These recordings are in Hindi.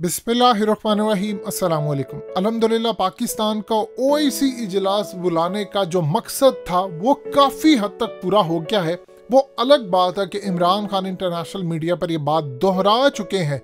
बिस्मिल्लाहिर्रहमानिर्रहीम अस्सलाम वालेकुम। अल्हम्दुलिल्लाह पाकिस्तान का ओआईसी इजलास बुलाने का जो मकसद था वो काफ़ी हद तक पूरा हो गया है। वो अलग बात है कि इमरान खान इंटरनेशनल मीडिया पर ये बात दोहरा चुके हैं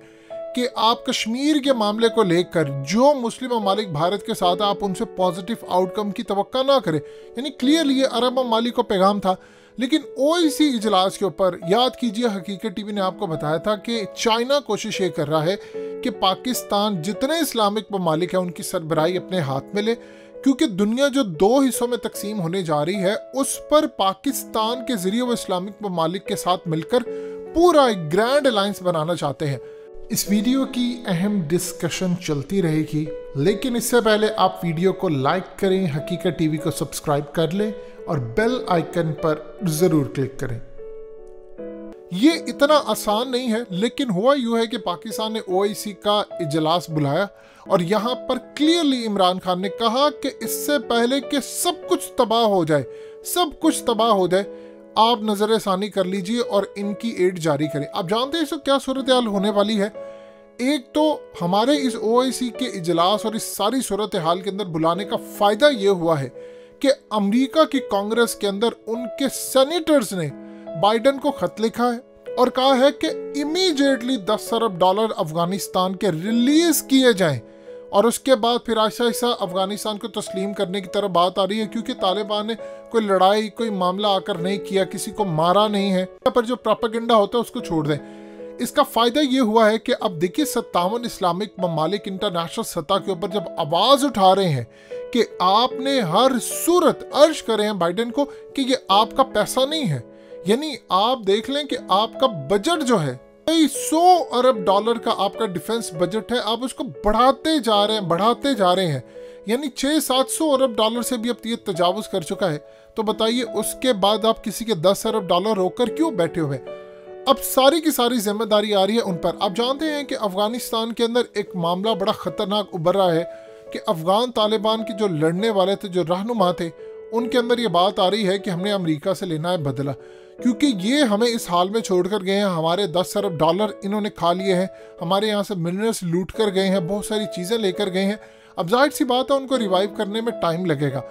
कि आप कश्मीर के मामले को लेकर जो मुस्लिम ममालिक भारत के साथ आप उनसे पॉजिटिव आउटकम की तवक्का ना करें। यानी क्लियरली ये अरब ममालिक को पैगाम था। लेकिन ओआईसी इजलास के ऊपर याद कीजिए, हकीकत टीवी ने आपको बताया था कि चाइना कोशिश ये कर रहा है कि पाकिस्तान जितने इस्लामिक ममालिक हैं उनकी सरबराही अपने हाथ में ले, क्योंकि दुनिया जो दो हिस्सों में तकसीम होने जा रही है उस पर पाकिस्तान के जरिए वो इस्लामिक ममालिक के साथ मिलकर पूरा एक ग्रैंड अलायंस बनाना चाहते हैं। इस वीडियो की अहम डिस्कशन चलती रहेगी, लेकिन इससे पहले आप वीडियो को लाइक करें, हकीकत टीवी को सब्सक्राइब कर लें और बेल आइकन पर ज़रूर क्लिक करें। ये इतना आसान नहीं है, लेकिन हुआ यूँ है कि पाकिस्तान ने ओआईसी का इजलास बुलाया और यहाँ पर क्लियरली इमरान खान ने कहा कि इससे पहले कि सब कुछ तबाह हो जाए, सब कुछ तबाह हो जाए, आप नजर सानी कर लीजिए और इनकी एड जारी करें। आप जानते हैं इसको क्या सूरत हाल होने वाली है। एक तो हमारे इस ओआईसी के इजलास और इस सारी सूरत हाल के अंदर बुलाने का फायदा ये हुआ है कि अमेरिका की कांग्रेस के अंदर उनके सेनेटर्स ने बाइडेन को खत लिखा है और कहा है कि इमीडिएटली 10 अरब डॉलर अफगानिस्तान के रिलीज किए जाएं, और उसके बाद फिर आहिस्ता आहिस्ता अफगानिस्तान को तस्लीम करने की तरफ बात आ रही है, क्योंकि तालिबान ने कोई लड़ाई कोई मामला आकर नहीं किया, किसी को मारा नहीं है, पर जो प्रोपेगेंडा होता है उसको छोड़ दें। इसका फायदा ये हुआ है कि अब देखिए 57 इस्लामिक ममालिक इंटरनेशनल सतह के ऊपर जब आवाज उठा रहे हैं कि आपने हर सूरत अर्ज करे हैं बाइडेन को कि ये आपका पैसा नहीं है। यानी आप देख लें कि आपका बजट जो है 100 अरब डॉलर का आपका डिफेंस बजट है, आप उसको बढ़ाते जा रहे हैं। यानी 600-700 अरब डॉलर से भी अब ये तजावुज कर चुका है। तो बताइए उसके बाद आप किसी के 10 अरब डॉलर रोककर क्यों बैठे हुए? अब सारी की सारी जिम्मेदारी आ रही है उन पर। आप जानते हैं कि अफगानिस्तान के अंदर एक मामला बड़ा खतरनाक उभर रहा है कि अफगान तालिबान के जो लड़ने वाले थे, जो रहनुमा थे, उनके अंदर ये बात आ रही है कि हमने अमेरिका से लेना है बदला, क्योंकि ये हमें इस हाल में छोड़कर गए हैं। हमारे 10 अरब डॉलर इन्होंने खा लिए हैं, हमारे यहाँ से मिनरल्स लूट कर गए हैं, बहुत सारी चीज़ें लेकर गए हैं। अब जाहिर सी बात है उनको रिवाइव करने में टाइम लगेगा।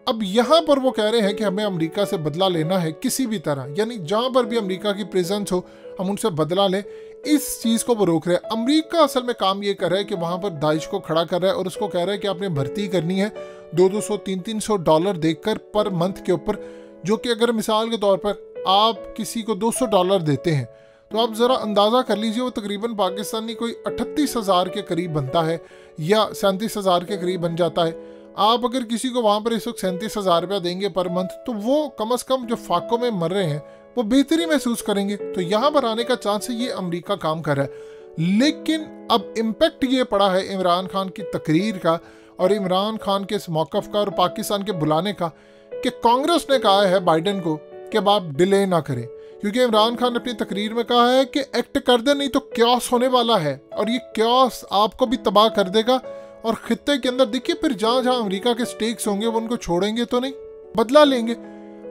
अब यहाँ पर वो कह रहे हैं कि हमें अमेरिका से बदला लेना है किसी भी तरह, यानी जहाँ पर भी अमेरिका की प्रेजेंस हो हम उनसे बदला लें। इस चीज़ को वो रोक रहे हैं। अमेरिका असल में काम ये कर रहा है कि वहाँ पर दाइश को खड़ा कर रहा है और उसको कह रहा है कि आपने भर्ती करनी है 200-300 डॉलर देकर पर मंथ के ऊपर, जो कि अगर मिसाल के तौर पर आप किसी को 200 डॉलर देते हैं तो आप ज़रा अंदाज़ा कर लीजिए वो तकरीबन पाकिस्तानी कोई 38,000 के करीब बनता है या 37,000 के करीब बन जाता है। आप अगर किसी को वहाँ पर इस वक्त 37,000 रुपया देंगे पर मंथ, तो वो कम से कम जो फाकों में मर रहे हैं वो बेहतरी महसूस करेंगे। तो यहाँ पर आने का चांस है, ये अमेरिका काम कर रहा है। लेकिन अब इम्पेक्ट ये पड़ा है इमरान खान की तकरीर का और इमरान खान के इस मौक़िफ़ का और पाकिस्तान के बुलाने का कि कांग्रेस ने कहा है बाइडेन को कि अब आप डिले ना करें, क्योंकि इमरान खान ने अपनी तकरीर में कहा है कि एक्ट कर दे नहीं तो क्यास होने वाला है और ये क्यास आपको भी तबाह कर देगा। और खित्ते के अंदर देखिए फिर जहाँ जहाँ अमेरिका के स्टेक्स होंगे वो उनको छोड़ेंगे तो नहीं, बदला लेंगे।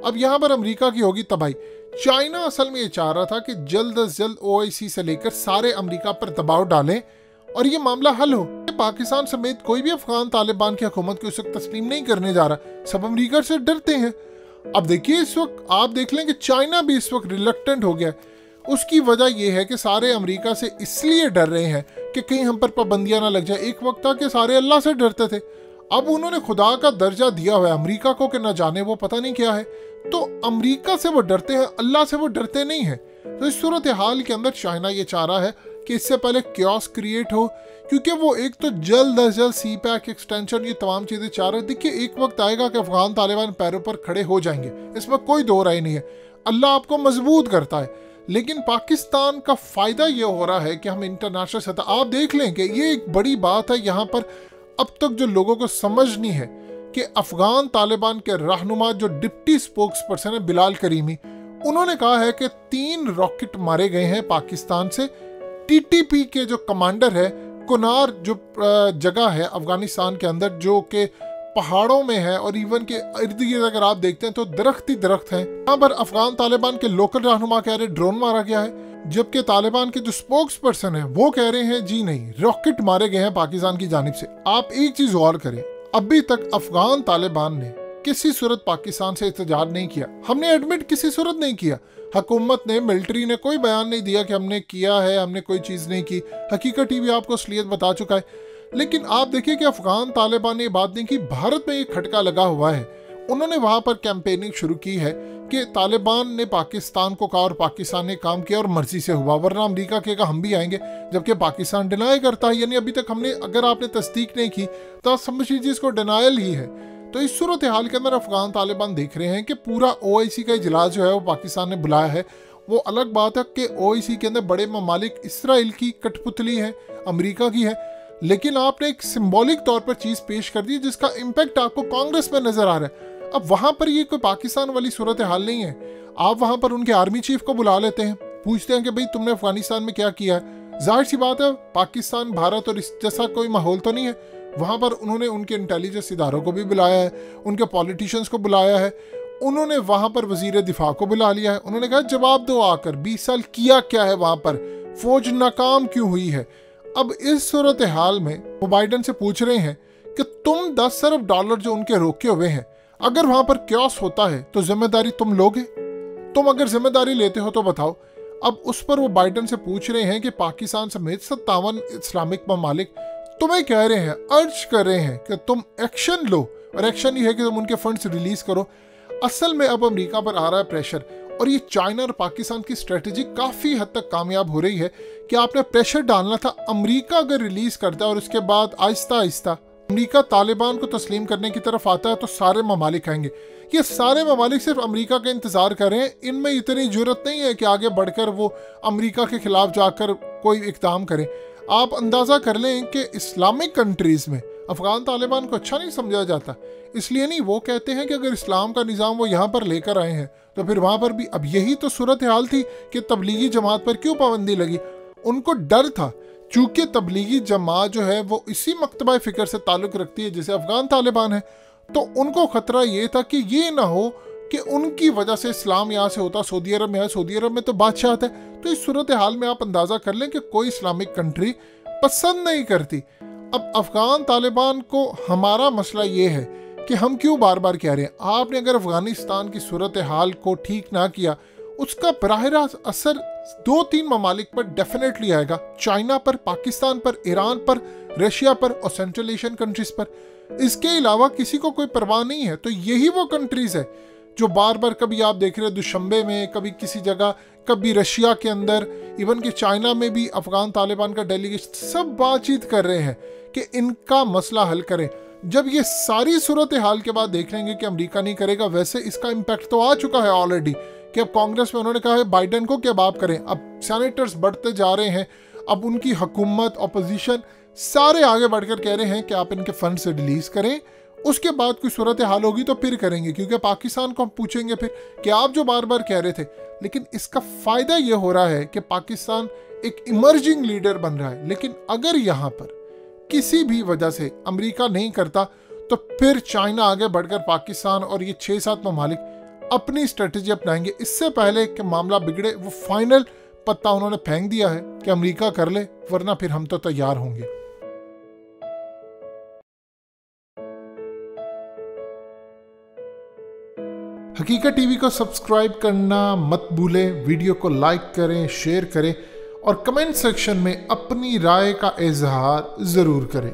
अब यहाँ पर अमेरिका की होगी तबाही। चाइना असल में ये चाह रहा था कि जल्द अज जल्द ओआईसी से लेकर सारे अमेरिका पर दबाव डालें और ये मामला हल हो। पाकिस्तान समेत कोई भी अफगान तालिबान की हुकूमत को इस वक्त तस्लीम नहीं करने जा रहा, सब अमेरिका से डरते हैं। अब देखिए इस वक्त आप देख लें कि चाइना भी इस वक्त रिलक्टेंट हो गया है। उसकी वजह यह है कि सारे अमेरिका से इसलिए डर रहे हैं कि कहीं हम पर पाबंदियां ना लग जाए। एक वक्त था कि सारे अल्लाह से डरते थे, अब उन्होंने खुदा का दर्जा दिया हुआ है अमेरिका को कि न जाने वो पता नहीं क्या है। तो अमेरिका से वो डरते हैं, अल्लाह से वो डरते नहीं हैं। तो इस सूरत हाल के अंदर चाइना ये चाह रहा है कि इससे पहले क्योस क्रिएट हो, क्योंकि वो एक तो जल्द अज जल्द सी पैक एक्सटेंशन ये तमाम चीज़ें चाह रहे हैं। देखिए एक वक्त आएगा कि अफगान तालिबान पैरों पर खड़े हो जाएंगे, इसमें कोई दो राय नहीं है। अल्लाह आपको मजबूत करता है, लेकिन पाकिस्तान का फ़ायदा ये हो रहा है कि हम इंटरनेशनल सतह आप देख लें कि ये एक बड़ी बात है। यहाँ पर अब तक जो लोगों को समझनी है कि अफगान तालिबान के रहनुमा जो डिप्टी स्पोक्स पर्सन है बिलाल करीमी, उन्होंने कहा है कि 3 रॉकेट मारे गए हैं पाकिस्तान से। टीटीपी के जो कमांडर है कुनार जो जगह है अफगानिस्तान के अंदर जो कि पहाड़ों में है और इवन के इर्द गिर्द अगर आप देखते हैं तो दरख्त ही दरख्त हैं। यहाँ पर अफगान तालिबान के लोकल रहनुमा कह रहे ड्रोन मारा गया है। जबकि तालिबान के जो स्पोक्स पर्सन है वो कह रहे हैं जी नहीं, रॉकेट मारे गए हैं पाकिस्तान की जानिब से। आप एक चीज गौर करें, अभी तक अफगान तालिबान ने किसी सूरत पाकिस्तान से एहतजाज नहीं किया, हमने एडमिट किसी सूरत नहीं किया। हुकूमत ने, मिलिट्री ने कोई बयान नहीं दिया कि हमने किया है, हमने कोई चीज़ नहीं की। हकीकत टीवी आपको असलियत बता चुका है। लेकिन आप देखिए कि अफगान तालिबान ने बात नहीं की, भारत में एक खटका लगा हुआ है। उन्होंने वहाँ पर कैंपेनिंग शुरू की है कि तालिबान ने पाकिस्तान को कहा और पाकिस्तान ने काम किया और मर्जी से हुआ, वरना अमेरिका कहेगा हम भी आएंगे, जबकि पाकिस्तान डिनाई करता है। यानी अभी तक हमने, अगर आपने तस्दीक नहीं की तो आप समझ लीजिए इसको डिनायल ही है। तो इस सूरत हाल के अंदर अफगान तालिबान देख रहे हैं कि पूरा OIC का इजलास जो है वो पाकिस्तान ने बुलाया है। वो अलग बात है कि OIC के अंदर बड़े ममालिक इसराइल की कठपुतली है, अमेरिका की है, लेकिन आपने एक सिंबॉलिक तौर पर चीज़ पेश कर दी जिसका इम्पैक्ट आपको कांग्रेस में नजर आ रहा है। अब वहां पर ये कोई पाकिस्तान वाली सूरत हाल नहीं है। आप वहां पर उनके आर्मी चीफ को बुला लेते हैं, पूछते हैं कि भाई तुमने अफगानिस्तान में क्या किया है। जाहिर सी बात है पाकिस्तान, भारत और इस जैसा कोई माहौल तो नहीं है। वहां पर उन्होंने उनके इंटेलिजेंस इदारों को भी बुलाया है, उनके पॉलिटिशियंस को बुलाया है, उन्होंने वहां पर वजीर दिफा को बुला लिया है। उन्होंने कहा जवाब दो आकर, 20 साल किया क्या है वहां पर, फौज नाकाम क्यों हुई है। अब इस सूरत हाल में वो बाइडन से पूछ रहे हैं कि तुम 10 अरब डॉलर जो उनके रोके हुए हैं, अगर वहां पर क्योस होता है तो जिम्मेदारी तुम लोगे? तुम अगर जिम्मेदारी लेते हो तो बताओ। अब उस पर वो बाइडन से पूछ रहे हैं कि पाकिस्तान समेत 57 इस्लामिक ममालिक तुम्हें कह रहे हैं, अर्ज कर रहे हैं कि तुम एक्शन लो, और एक्शन ये है कि तुम उनके फंड्स रिलीज करो। असल में अब अमेरिका पर आ रहा है प्रेशर, और ये चाइना और पाकिस्तान की स्ट्रेटेजी काफी हद तक कामयाब हो रही है कि आपने प्रेशर डालना था। अमेरिका अगर रिलीज करता है और उसके बाद आहिस्ता आहिस्ता अमेरिका तालिबान को तस्लीम करने की तरफ आता है तो सारे ममालिक आएंगे। ये सारे ममालिक सिर्फ अमेरिका का इंतजार कर रहे हैं। इनमें इतनी जरूरत नहीं है कि आगे बढ़कर वो अमेरिका के खिलाफ जाकर कोई इकदाम करें। आप अंदाजा कर लें कि इस्लामिक कंट्रीज में अफगान तालिबान को अच्छा नहीं समझा जाता। इसलिए नहीं, वो कहते हैं कि अगर इस्लाम का निज़ाम वो यहाँ पर लेकर आए हैं तो फिर वहाँ पर भी, अब यही तो सूरत हाल थी कि तबलीगी जमात पर क्यों पाबंदी लगी। उनको डर था, चूंकि तबलीगी जमात जो है वो इसी मकतबा फ़िक्र से ताल्लुक़ रखती है जैसे अफगान तालिबान है, तो उनको ख़तरा ये था कि ये ना हो कि उनकी वजह से इस्लाम यहाँ से होता सऊदी अरब में है। सऊदी अरब में तो बादशाह है। तो इस सूरत हाल में आप अंदाज़ा कर लें कि कोई इस्लामिक कंट्री पसंद नहीं करती। अब अफगान तालिबान को हमारा मसला ये है कि हम क्यों बार बार कह रहे हैं, आपने अगर अफगानिस्तान की सूरत हाल को ठीक ना किया, उसका बराह रास्त असर 2-3 ममालिक पर डेफिनेटली आएगा। चाइना पर, पाकिस्तान पर, ईरान पर, रशिया पर और सेंट्रल एशियन कंट्रीज पर। इसके अलावा किसी को कोई परवाह नहीं है। तो यही वो कंट्रीज है जो बार बार, कभी आप देख रहे हैं दुशंबे में, कभी किसी जगह, कभी रशिया के अंदर, इवन कि चाइना में भी अफगान तालिबान का डेलीगेशन, सब बातचीत कर रहे हैं कि इनका मसला हल करें। जब ये सारी सूरत हाल के बाद देख लेंगे कि अमेरिका नहीं करेगा, वैसे इसका इम्पैक्ट तो आ चुका है ऑलरेडी कि अब कांग्रेस में उन्होंने कहा है बाइडन को कि अब आप करें। अब सेनेटर्स बढ़ते जा रहे हैं, अब उनकी हुकूमत, अपोजिशन सारे आगे बढ़कर कह रहे हैं कि आप इनके फंड से रिलीज करें, उसके बाद कोई सूरत हाल होगी तो फिर करेंगे। क्योंकि पाकिस्तान को हम पूछेंगे फिर कि आप जो बार बार कह रहे थे। लेकिन इसका फायदा ये हो रहा है कि पाकिस्तान एक इमर्जिंग लीडर बन रहा है। लेकिन अगर यहाँ पर किसी भी वजह से अमेरिका नहीं करता तो फिर चाइना आगे बढ़कर पाकिस्तान और ये 6-7 ममालिक अपनी स्ट्रेटेजी अपनाएंगे। इससे पहले कि मामला बिगड़े, वो फाइनल पत्ता उन्होंने फेंक दिया है कि अमेरिका कर ले, वरना फिर हम तो तैयार होंगे। हकीकत टीवी को सब्सक्राइब करना मत भूलें, वीडियो को लाइक करें, शेयर करें और कमेंट सेक्शन में अपनी राय का इजहार ज़रूर करें।